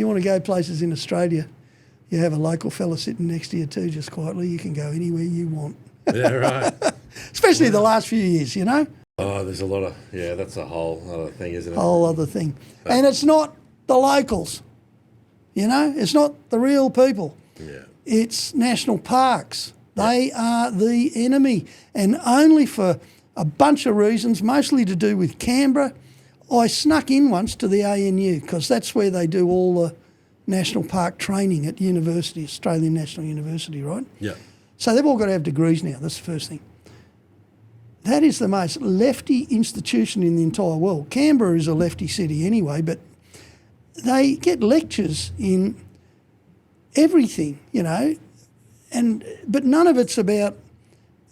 You want to go places in Australia, you have a local fella sitting next to you too, just quietly. You can go anywhere you want. Yeah, right. Especially the last few years, you know? Oh, there's a lot of, that's a whole other thing, isn't it? Whole other thing. And it's not the locals, you know? It's not the real people. Yeah. It's national parks. They are the enemy. And only for a bunch of reasons, mostly to do with Canberra. I snuck in once to the ANU because that's where they do all the national park training at university, Australian National University, right? Yeah. So they've all got to have degrees now. That's the first thing. That is the most lefty institution in the entire world. Canberra is a lefty city anyway, but they get lectures in everything, you know, but none of it's about...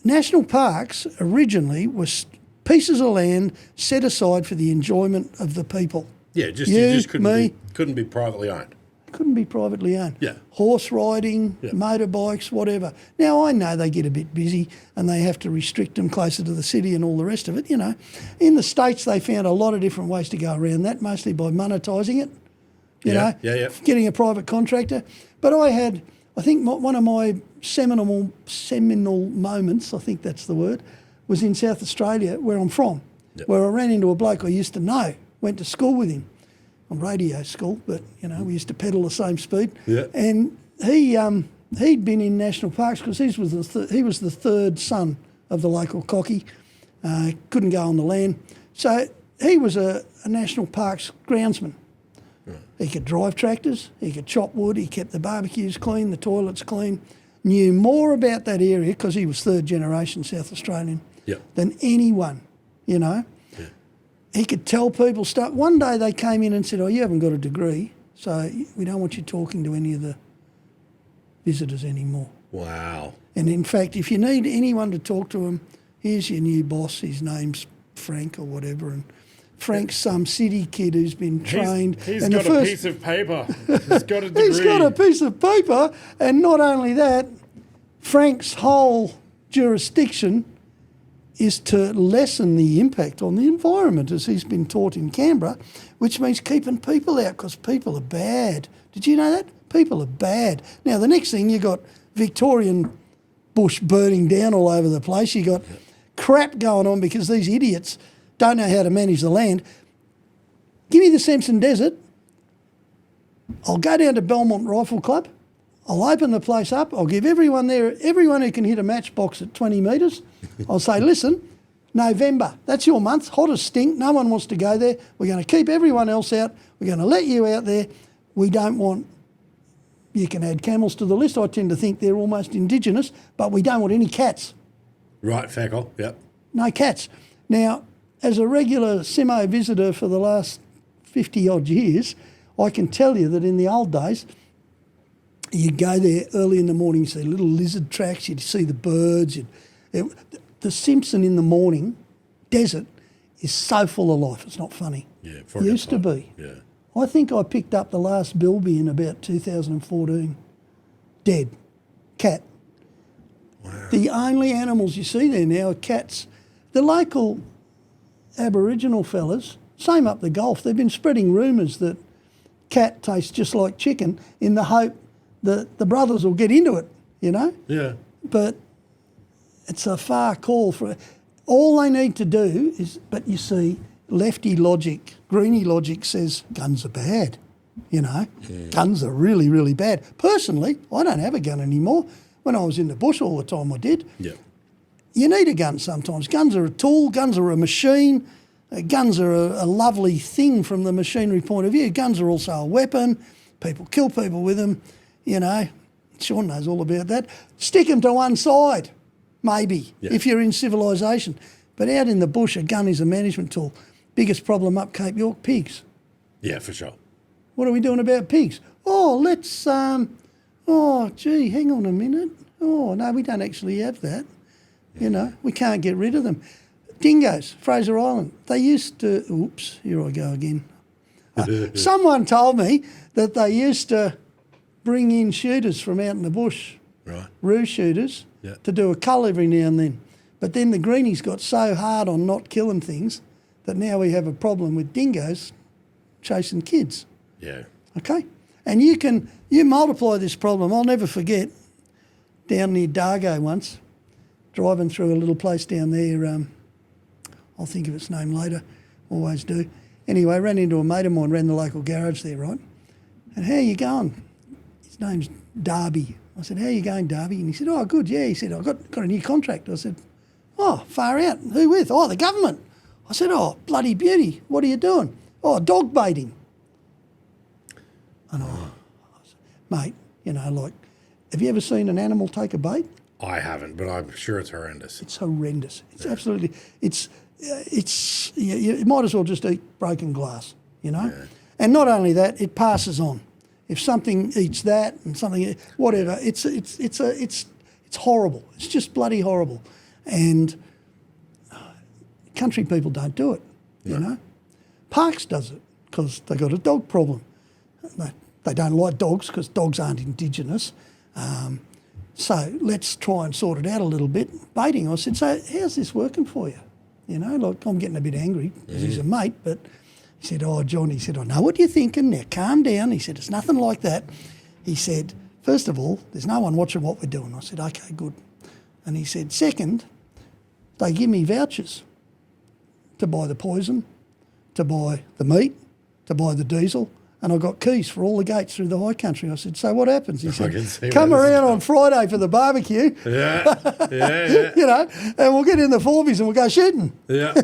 National parks originally was pieces of land set aside for the enjoyment of the people. Yeah, you just couldn't be privately owned. Couldn't be privately owned. Yeah. Horse riding, motorbikes, whatever. Now, I know they get a bit busy and they have to restrict them closer to the city and all the rest of it, you know. In the States, they found a lot of different ways to go around that, mostly by monetising it, you know, getting a private contractor. But I think one of my seminal moments, I think that's the word, was in South Australia, where I'm from, where I ran into a bloke I used to know, went to school with him, on radio school, but, you know, we used to pedal the same speed. Yeah. And he'd been in national parks because he was the third son of the local cocky, couldn't go on the land. So he was a national parks groundsman. Right. He could drive tractors, he could chop wood, he kept the barbecues clean, the toilets clean, knew more about that area because he was third generation South Australian than anyone, you know. Yeah. He could tell people stuff. One day they came in and said, "Oh, you haven't got a degree, so we don't want you talking to any of the visitors anymore." Wow. And in fact, if you need anyone to talk to him, here's your new boss. His name's Frank or whatever, and Frank's some city kid who's been trained. He's got a piece of paper. He's got a degree. He's got a piece of paper, and not only that, Frank's whole jurisdiction is to lessen the impact on the environment, as he's been taught in Canberra, which means keeping people out because people are bad. Did you know that? People are bad. Now, the next thing, you got Victorian bush burning down all over the place. You got crap going on because these idiots don't know how to manage the land. Give me the Samson Desert. I'll go down to Belmont Rifle Club. I'll open the place up. I'll give everyone there, everyone who can hit a matchbox at 20 metres, I'll say, listen, November, that's your month, hot as stink, no one wants to go there. We're going to keep everyone else out. We're going to let you out there. We don't want, you can add camels to the list. I tend to think they're almost indigenous, but we don't want any cats. Right, Fackle, yep. No cats. Now, as a regular Simo visitor for the last 50-odd years, I can tell you that in the old days, you'd go there early in the morning, you see little lizard tracks, you'd see the birds. The Simpson in the morning desert is so full of life, it's not funny. Yeah, used to be. Yeah. I think I picked up the last bilby in about 2014. Dead. Cat. Wow. The only animals you see there now are cats. The local Aboriginal fellas, same up the Gulf, they've been spreading rumours that cat tastes just like chicken in the hope that the brothers will get into it, you know? Yeah. But it's a far call for... All they need to do is... But you see, lefty logic, greeny logic says guns are bad, you know? Yeah. Guns are really, really bad. Personally, I don't have a gun anymore. When I was in the bush all the time, I did. Yeah. You need a gun sometimes. Guns are a tool. Guns are a machine. Guns are a lovely thing from the machinery point of view. Guns are also a weapon. People kill people with them. You know, Sean knows all about that. Stick them to one side, maybe, if you're in civilisation. But out in the bush, a gun is a management tool. Biggest problem up Cape York, pigs. Yeah, for sure. What are we doing about pigs? Oh, let's, oh, gee, hang on a minute. Oh, no, we don't actually have that. You know, we can't get rid of them. Dingoes, Fraser Island, they used to... Oops, here I go again. Someone told me that they used to bring in shooters from out in the bush, roo shooters, to do a cull every now and then. But then the greenies got so hard on not killing things that now we have a problem with dingoes chasing kids. Yeah. Okay? And you multiply this problem. I'll never forget down near Dargo once, driving through a little place down there. I'll think of its name later, always do. Anyway, ran into a mate of mine, ran the local garage there, right? And how you going? His name's Darby. I said, how you going, Darby? And he said, oh, good, yeah. He said, I got a new contract. I said, oh, far out. Who with? Oh, the government. I said, oh, bloody beauty. What are you doing? Oh, dog baiting. And I said, mate, you know, like, have you ever seen an animal take a bait? I haven't, but I'm sure it's horrendous. It's horrendous. It's absolutely, you might as well just eat broken glass, you know? Yeah. And not only that, it passes on. If something eats that and something, whatever, it's horrible. It's just bloody horrible. And country people don't do it, you know? Parks does it because they got a dog problem. They don't like dogs because dogs aren't indigenous. So let's try and sort it out a little bit. Baiting, I said, so how's this working for you? You know, like I'm getting a bit angry because he's a mate, but he said, oh, John, he said, I know what you're thinking. Now calm down. He said, it's nothing like that. He said, first of all, there's no one watching what we're doing. I said, okay, good. And he said, second, they give me vouchers to buy the poison, to buy the meat, to buy the diesel, and I got keys for all the gates through the high country. I said, so what happens? He said, come around on Friday for the barbecue. Yeah. You know, and we'll get in the Forbies and we'll go shooting. Yeah.